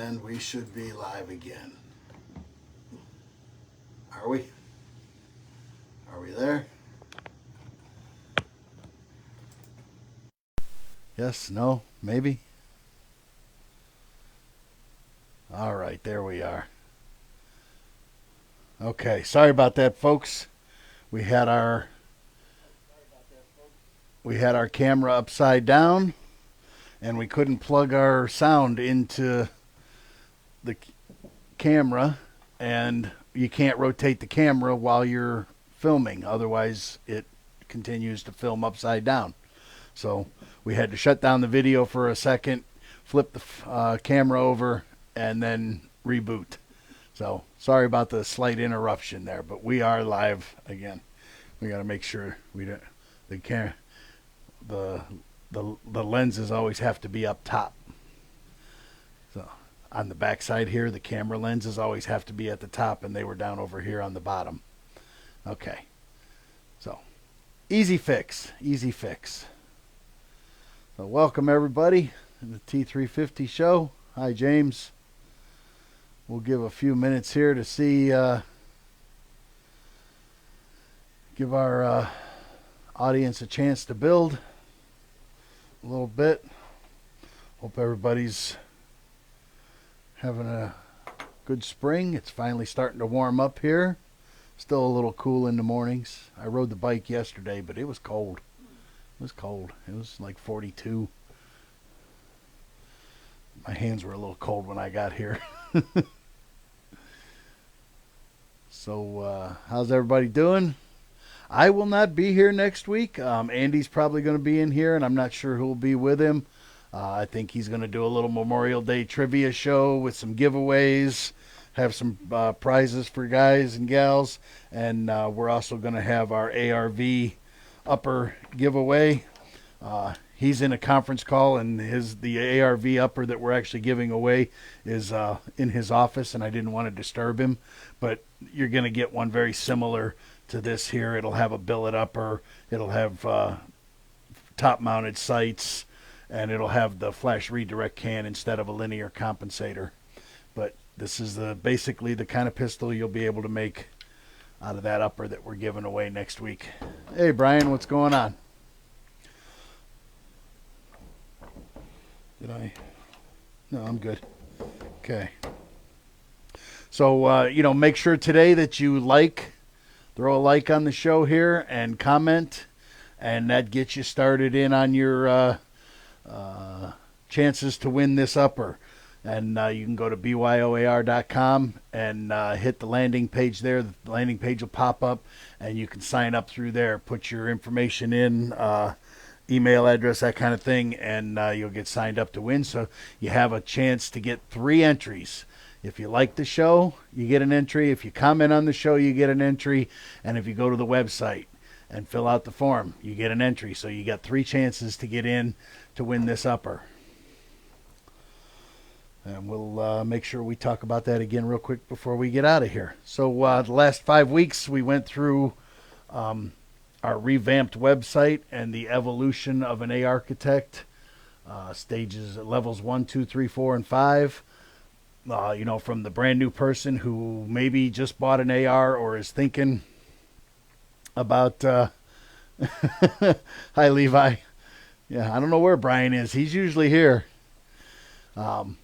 And we should be live again. Are we? Are we there? Yes, no, maybe? All right, there we are. Okay, sorry about that, folks. We had our camera upside down, and we couldn't plug our sound into the camera, and you can't rotate the camera while you're filming, otherwise it continues to film upside down. So we had to shut down the video for a second, flip the camera over, and then reboot. So sorry about the slight interruption there, but we are live again. We got to make sure we don't the lenses always have to be up top. So on the back side here, the camera lenses always have to be at the top, and they were down over here on the bottom. Okay. So easy fix, easy fix. So welcome everybody to the T350 Show. Hi James. We'll give a few minutes here to see, give our audience a chance to build a little bit. Hope everybody's having a good spring. It's finally starting to warm up here. Still a little cool in the mornings. I rode the bike yesterday, but it was cold. It was cold. It was like 42. My hands were a little cold when I got here. So how's everybody doing? I will not be here next week. Andy's probably going to be in here, and I'm not sure who will be with him. I think he's going to do a little Memorial Day trivia show with some giveaways, have some prizes for guys and gals, and we're also going to have our ARV upper giveaway. He's in a conference call, and the ARV upper that we're actually giving away is in his office, and I didn't want to disturb him. But you're going to get one very similar to this here. It'll have a billet upper. It'll have top-mounted sights, and it'll have the flash redirect can instead of a linear compensator. But this is basically the kind of pistol you'll be able to make out of that upper that we're giving away next week. Hey, Brian, what's going on? Did I? No, I'm good. Okay. So, make sure today that you throw a like on the show here and comment, and that gets you started in on your chances to win this upper. And you can go to byoar.com and hit the landing page there. The landing page will pop up, and you can sign up through there. Put your information in, email address, that kind of thing, and you'll get signed up to win. So you have a chance to get 3 entries. If you like the show, you get an entry. If you comment on the show, you get an entry. And if you go to the website and fill out the form, you get an entry. So you got 3 chances to get in to win this upper. And we'll make sure we talk about that again real quick before we get out of here. So the last 5 weeks, we went through our revamped website and the evolution of an A architect, stages, levels 1, 2, 3, 4, and 5. From the brand new person who maybe just bought an AR or is thinking about, hi Levi. Yeah, I don't know where Brian is. He's usually here. The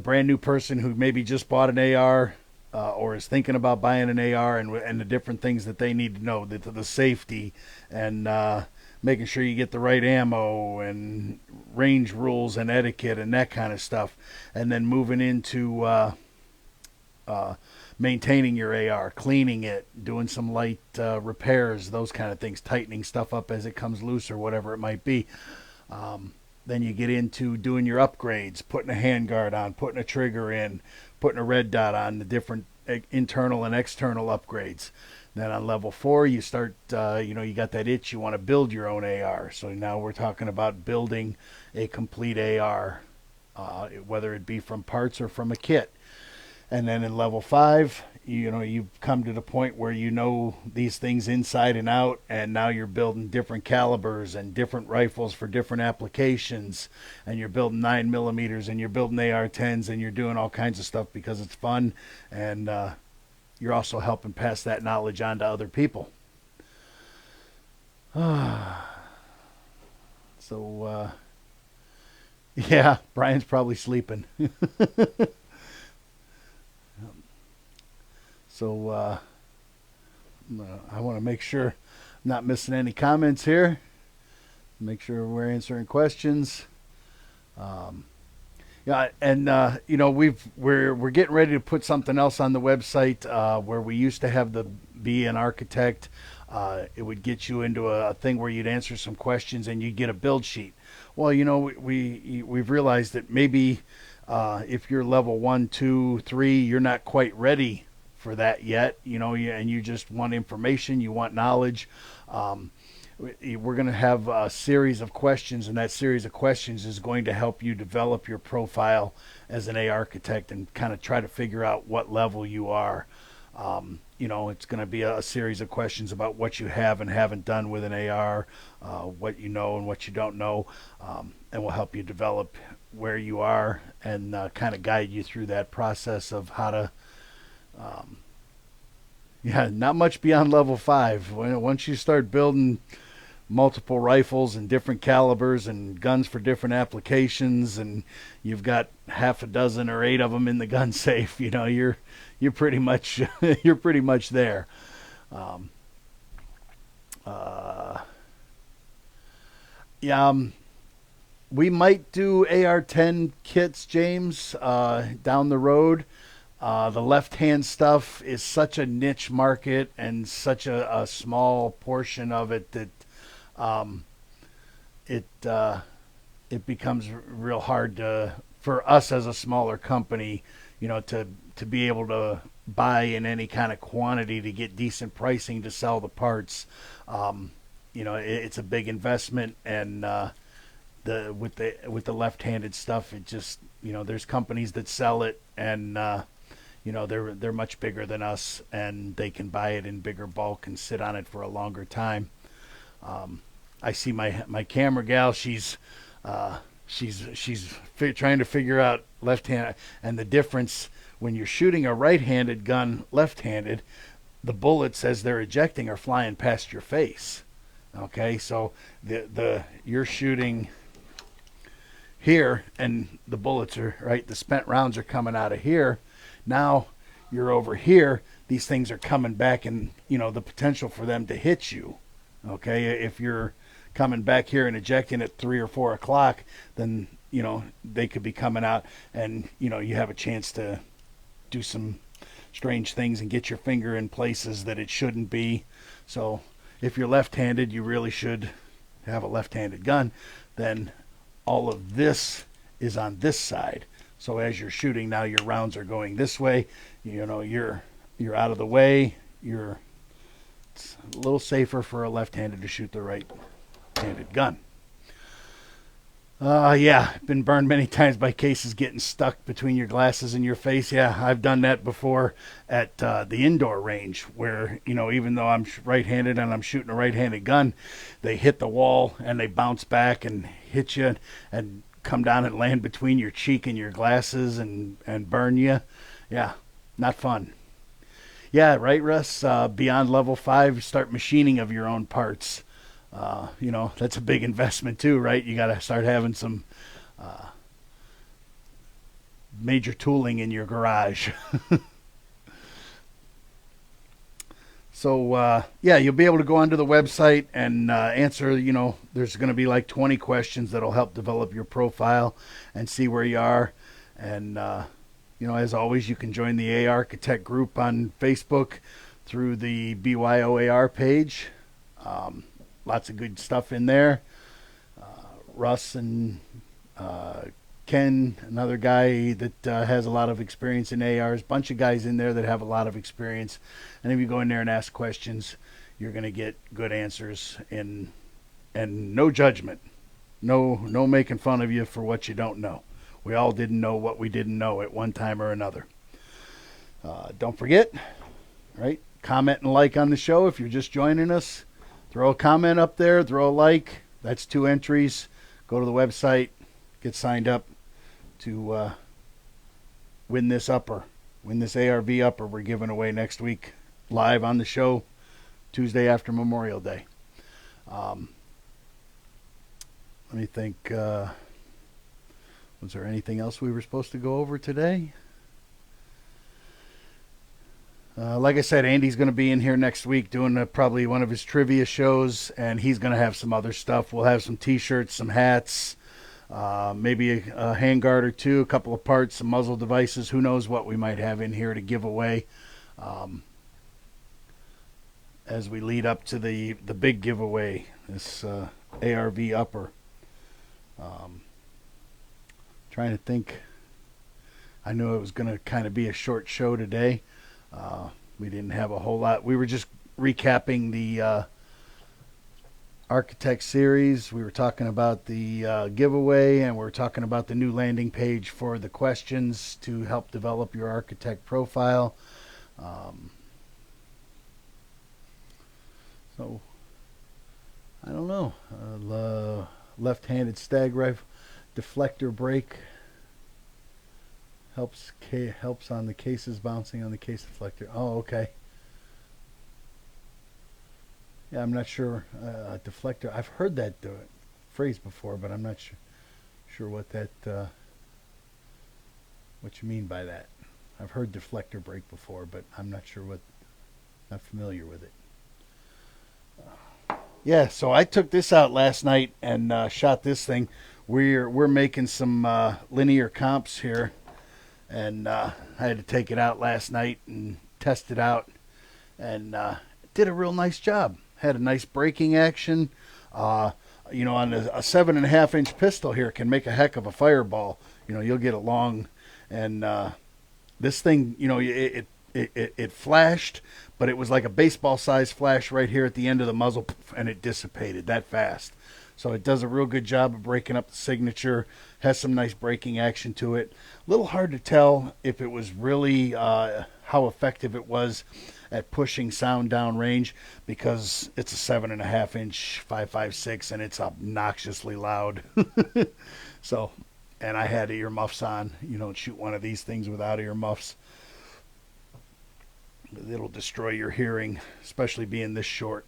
brand new person who maybe just bought an AR or is thinking about buying an AR and the different things that they need to know, the safety and making sure you get the right ammo and range rules and etiquette and that kind of stuff. And then moving into maintaining your AR, cleaning it, doing some light repairs, those kind of things, tightening stuff up as it comes loose or whatever it might be. Then you get into doing your upgrades, putting a handguard on, putting a trigger in, putting a red dot on, the different internal and external upgrades. Then on level 4, you start, you got that itch, you want to build your own AR. So now we're talking about building a complete AR, whether it be from parts or from a kit. And then in level 5 you've come to the point where you know these things inside and out, and now you're building different calibers and different rifles for different applications, and you're building 9mm and you're building AR-10s and you're doing all kinds of stuff because it's fun, and you're also helping pass that knowledge on to other people. So yeah, Brian's probably sleeping. So I want to make sure I'm not missing any comments here. Make sure we're answering questions. Yeah, and we're getting ready to put something else on the website where we used to have the be an architect. It would get you into a thing where you'd answer some questions and you'd get a build sheet. Well, we've realized that maybe if you're level 1, 2, 3, you're not quite ready for that yet, and you just want information, you want knowledge. We're going to have a series of questions, and that series of questions is going to help you develop your profile as an AR architect and kind of try to figure out what level you are. It's going to be a series of questions about what you have and haven't done with an AR, what you know and what you don't know, and will help you develop where you are and kind of guide you through that process of how to not much beyond level 5. Once you start building multiple rifles and different calibers and guns for different applications, and you've got half a dozen or 8 of them in the gun safe, you're pretty much you're pretty much there. We might do AR-10 kits, James, down the road. The left-hand stuff is such a niche market and such a small portion of it that it becomes real hard for us as a smaller company, to be able to buy in any kind of quantity to get decent pricing to sell the parts. It's a big investment, and with the left-handed stuff, it just there's companies that sell it, and they're much bigger than us, and they can buy it in bigger bulk and sit on it for a longer time. I see my camera gal. She's trying to figure out left-handed, and the difference when you're shooting a right-handed gun, left-handed, the bullets as they're ejecting are flying past your face. Okay, so you're shooting here, and the bullets are right. The spent rounds are coming out of here. Now you're over here. These things are coming back, and the potential for them to hit you. Okay, if you're coming back here and ejecting at 3 or 4 o'clock, then they could be coming out, and you have a chance to do some strange things and get your finger in places that it shouldn't be. So if you're left-handed, you really should have a left-handed gun. Then all of this is on this side. So as you're shooting now, your rounds are going this way. You're out of the way. It's a little safer for a left-handed to shoot the right-handed gun. Been burned many times by cases getting stuck between your glasses and your face. Yeah, I've done that before at the indoor range where, even though I'm right-handed and I'm shooting a right-handed gun, they hit the wall and they bounce back and hit you and come down and land between your cheek and your glasses and burn you. Yeah, not fun. Yeah, right, Russ? Beyond level 5, start machining of your own parts. That's a big investment too, right? You got to start having some major tooling in your garage. So, you'll be able to go onto the website and answer, there's going to be like 20 questions that'll help develop your profile and see where you are. And, as always, you can join the AR Architect group on Facebook through the BYOAR page. Lots of good stuff in there. Russ and Ken, another guy that has a lot of experience in ARs. Bunch of guys in there that have a lot of experience. And if you go in there and ask questions, you're going to get good answers and no judgment. No making fun of you for what you don't know. We all didn't know what we didn't know at one time or another. Don't forget, right? Comment and like on the show if you're just joining us. Throw a comment up there, throw a like. That's 2 entries. Go to the website, get signed up to win this ARV upper we're giving away next week live on the show Tuesday after Memorial Day. Let me think. Was there anything else we were supposed to go over today? Like I said, Andy's going to be in here next week doing probably one of his trivia shows, and he's going to have some other stuff. We'll have some T-shirts, some hats, maybe a handguard or two, a couple of parts, some muzzle devices. Who knows what we might have in here to give away as we lead up to the big giveaway, this ARV upper. Trying to think. I knew it was going to kind of be a short show today. We didn't have a whole lot. We were just recapping the Architect series. We were talking about the giveaway, and we were talking about the new landing page for the questions to help develop your architect profile. So, I don't know. Left-handed stag rifle deflector brake helps on the cases bouncing on the case deflector. Oh, okay. Yeah, I'm not sure. Deflector. I've heard that phrase before, but I'm not sure what what you mean by that. I've heard deflector brake before, but I'm not familiar with it. Yeah, so I took this out last night and shot this thing. We're making some linear comps here, and I had to take it out last night and test it out, and did a real nice job. Had a nice braking action. On a 7.5-inch pistol here can make a heck of a fireball. You'll get along, and this thing, it flashed, but it was like a baseball-sized flash right here at the end of the muzzle, and it dissipated that fast. So it does a real good job of breaking up the signature. Has some nice braking action to it. A little hard to tell if it was really how effective it was at pushing sound down range, because it's a 7.5-inch 5.56 and it's obnoxiously loud. So, and I had earmuffs on. You don't shoot one of these things without earmuffs. It'll destroy your hearing, especially being this short.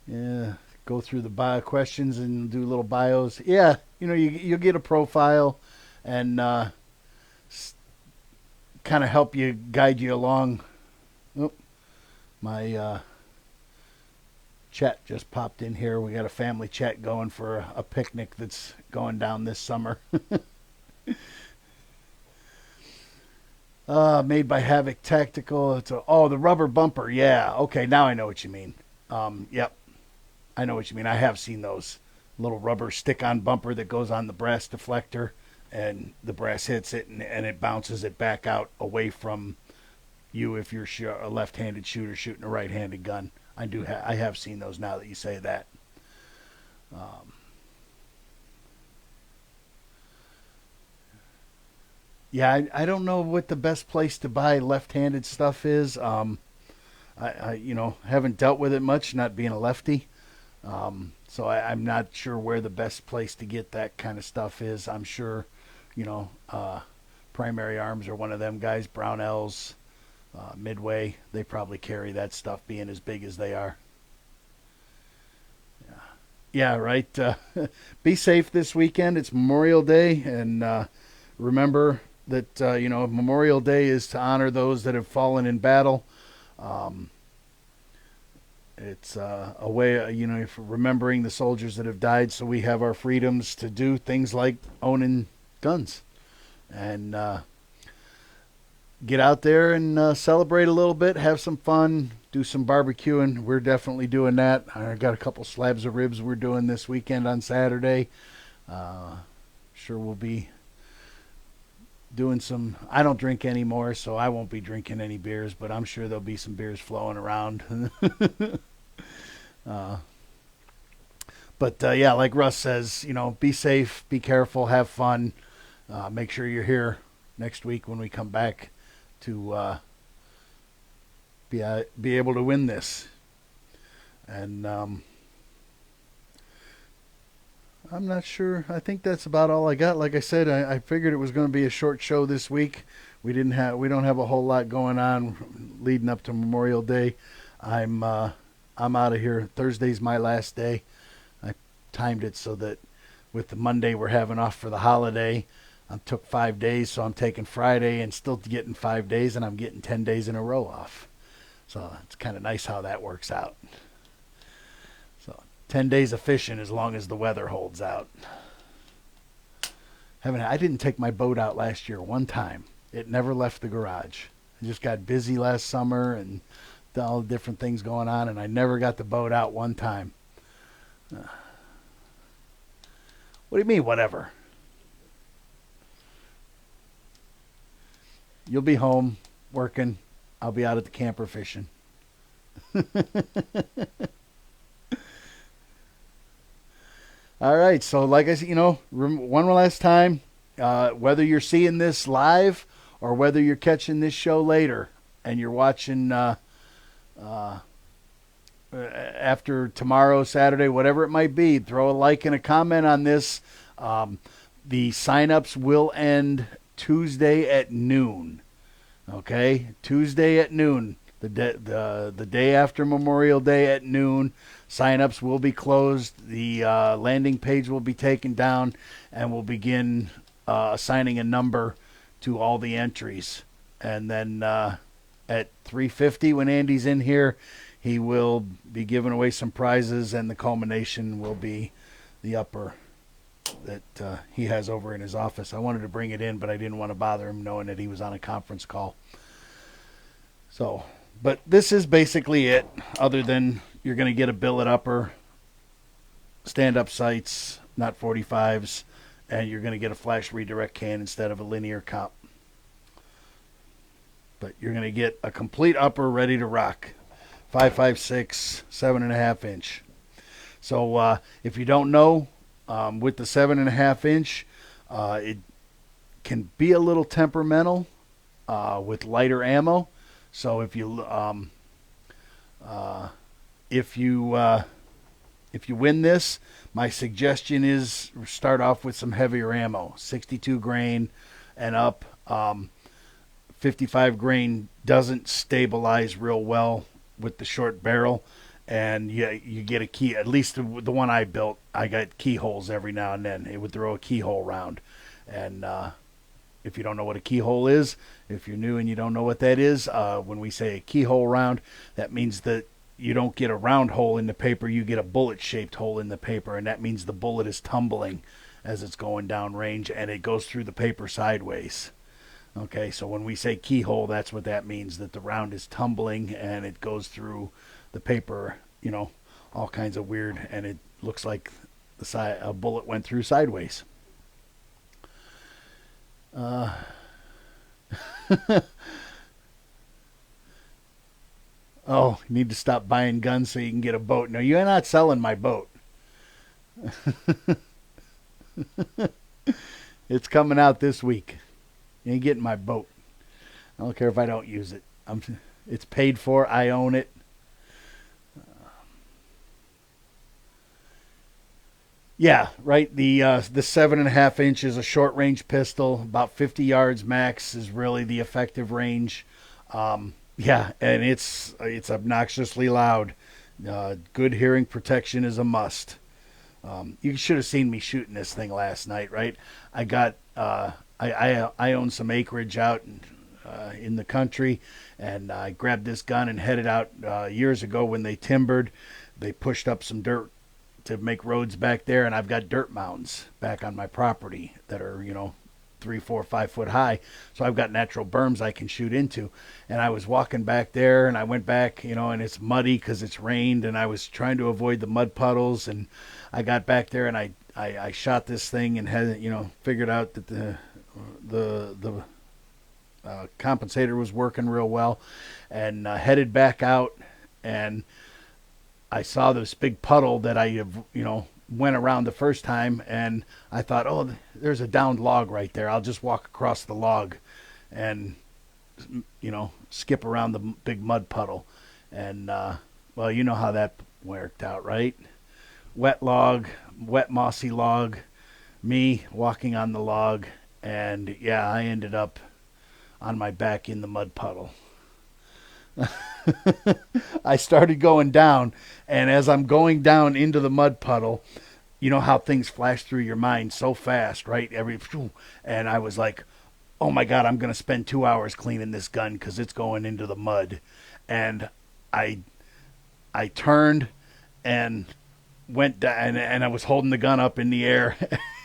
Yeah, go through the bio questions and do little bios. Yeah, you'll get a profile and kind of help you, guide you along. Oh, my chat just popped in here. We got a family chat going for a picnic that's going down this summer. Made by Havoc Tactical. It's the rubber bumper. Yeah, okay, now I know what you mean. Yep. I know what you mean. I have seen those little rubber stick-on bumper that goes on the brass deflector, and the brass hits it, and it bounces it back out away from you if you're a left-handed shooter shooting a right-handed gun. I have seen those now that you say that. Yeah, I don't know what the best place to buy left-handed stuff is. I haven't dealt with it much, not being a lefty. So I'm not sure where the best place to get that kind of stuff is. I'm sure, Primary Arms are one of them guys. Brownells, Midway, they probably carry that stuff, being as big as they are. Yeah, right. Be safe this weekend. It's Memorial Day, and remember that Memorial Day is to honor those that have fallen in battle. It's a way, for remembering the soldiers that have died, so we have our freedoms to do things like owning guns. And get out there and celebrate a little bit, have some fun, do some barbecuing. We're definitely doing that. I got a couple slabs of ribs we're doing this weekend on Saturday. Sure we'll be doing some. I don't drink anymore, so I won't be drinking any beers, but I'm sure there'll be some beers flowing around. But yeah, like Russ says, be safe, be careful, have fun. Make sure you're here next week when we come back to be able to win this. And I'm not sure. I think that's about all I got. Like I said, I figured it was going to be a short show this week. We don't have a whole lot going on leading up to Memorial Day. I'm out of here. Thursday's my last day. I timed it so that with the Monday we're having off for the holiday. I took 5 days, so I'm taking Friday and still getting 5 days, and I'm getting 10 days in a row off. So it's kind of nice how that works out. So 10 days of fishing as long as the weather holds out. I didn't take my boat out last year one time. It never left the garage. I just got busy last summer and all the different things going on, and I never got the boat out one time. What do you mean, whatever? You'll be home working. I'll be out at the camper fishing. All right. So like I said, one last time, whether you're seeing this live or whether you're catching this show later and you're watching after tomorrow, Saturday, whatever it might be, throw a like and a comment on this. The sign-ups will end Tuesday at noon. Okay, Tuesday at noon, the day after Memorial Day at noon. Sign-ups will be closed. The landing page will be taken down, and we'll begin assigning a number to all the entries. And then at 3:50, when Andy's in here, he will be giving away some prizes, and the culmination will be the upper that he has over in his office. I wanted to bring it in, but I didn't want to bother him knowing that he was on a conference call. So, but this is basically it, other than you're going to get a billet upper, stand-up sights, not 45s, and you're going to get a flash redirect can instead of a linear cop. But you're going to get a complete upper ready to rock, 5.56, 7.5 inch. So if you don't know, with the 7.5 inch, it can be a little temperamental with lighter ammo. So if you win this, my suggestion is start off with some heavier ammo, 62 grain and up. 55 grain doesn't stabilize real well with the short barrel. And you get a key, at least the one I built, I got keyholes every now and then. It would throw a keyhole round. And if you don't know what a keyhole is, if you're new and you don't know what that is, when we say a keyhole round, that means that you don't get a round hole in the paper, you get a bullet-shaped hole in the paper, and that means the bullet is tumbling as it's going down range, and it goes through the paper sideways. Okay, so when we say keyhole, that's what that means, that the round is tumbling and it goes through the paper, all kinds of weird, and it looks like a bullet went through sideways. Oh, you need to stop buying guns so you can get a boat. No, you're not selling my boat. It's coming out this week. You ain't getting my boat. I don't care if I don't use it. It's paid for. I own it. Yeah, right. The 7.5 inch is a short range pistol. About 50 yards max is really the effective range. Yeah, and it's obnoxiously loud. Good hearing protection is a must. You should have seen me shooting this thing last night, right? I got I own some acreage out in the country, and I grabbed this gun and headed out years ago when they timbered. They pushed up some dirt to make roads back there, and I've got dirt mounds back on my property that are 3, 4, 5 foot high, so I've got natural berms I can shoot into. And I was walking back there, and I went back, and it's muddy because it's rained, and I was trying to avoid the mud puddles, and I got back there and I shot this thing and had figured out that the compensator was working real well, and headed back out, and I saw this big puddle that I have, went around the first time, and I thought, oh, there's a downed log right there. I'll just walk across the log and, skip around the big mud puddle. And, well, you know how that worked out, right? Wet log, wet mossy log, me walking on the log, and yeah, I ended up on my back in the mud puddle. I started going down, and as I'm going down into the mud puddle, you know how things flash through your mind so fast, right? And I was like, "Oh my God, I'm gonna spend 2 hours cleaning this gun because it's going into the mud." And I I turned and went down, and I was holding the gun up in the air,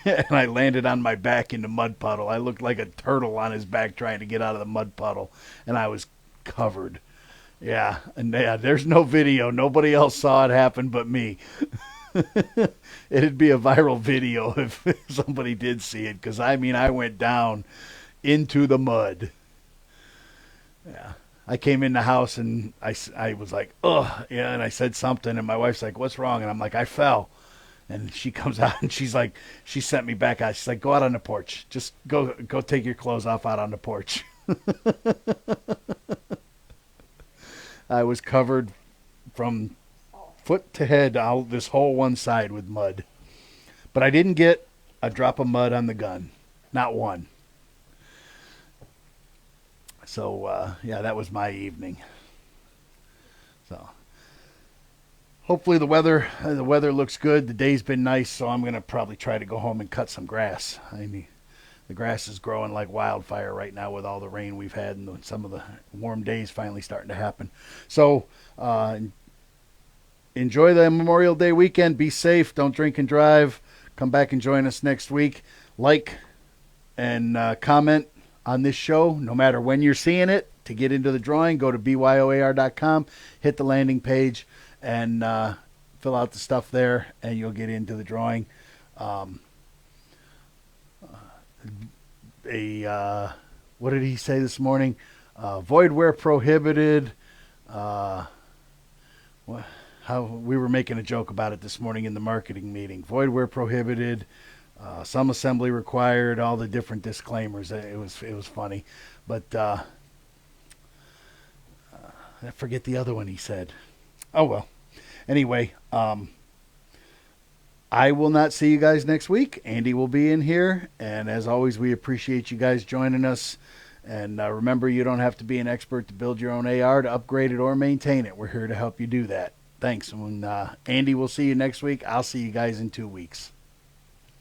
and I landed on my back in the mud puddle. I looked like a turtle on his back trying to get out of the mud puddle, and I was covered. Yeah, and yeah, there's no video. Nobody else saw it happen but me. It'd be a viral video if somebody did see it, because I mean, I went down into the mud. Yeah. I came in the house and I was like, ugh, yeah, and I said something, and my wife's like, what's wrong? And I'm like, I fell. And she comes out and she's like, she sent me back out. She's like, go out on the porch. Just go take your clothes off out on the porch. I was covered from foot to head, out this whole one side with mud. But I didn't get a drop of mud on the gun. Not one. So, yeah, that was my evening. So, hopefully the weather looks good. The day's been nice, so I'm going to probably try to go home and cut some grass. I mean, the grass is growing like wildfire right now with all the rain we've had, and some of the warm days finally starting to happen. So, enjoy the Memorial Day weekend. Be safe. Don't drink and drive. Come back and join us next week. Like and comment on this show, no matter when you're seeing it. To get into the drawing, go to byoar.com, hit the landing page, and fill out the stuff there, and you'll get into the drawing. What did he say this morning? Void where prohibited. How we were making a joke about it this morning in the marketing meeting. Void where prohibited. Some assembly required, all the different disclaimers. It was funny. But I forget the other one he said. Oh, well. Anyway, I will not see you guys next week. Andy will be in here. And as always, we appreciate you guys joining us. And remember, you don't have to be an expert to build your own AR, to upgrade it, or maintain it. We're here to help you do that. Thanks. And Andy will see you next week. I'll see you guys in 2 weeks.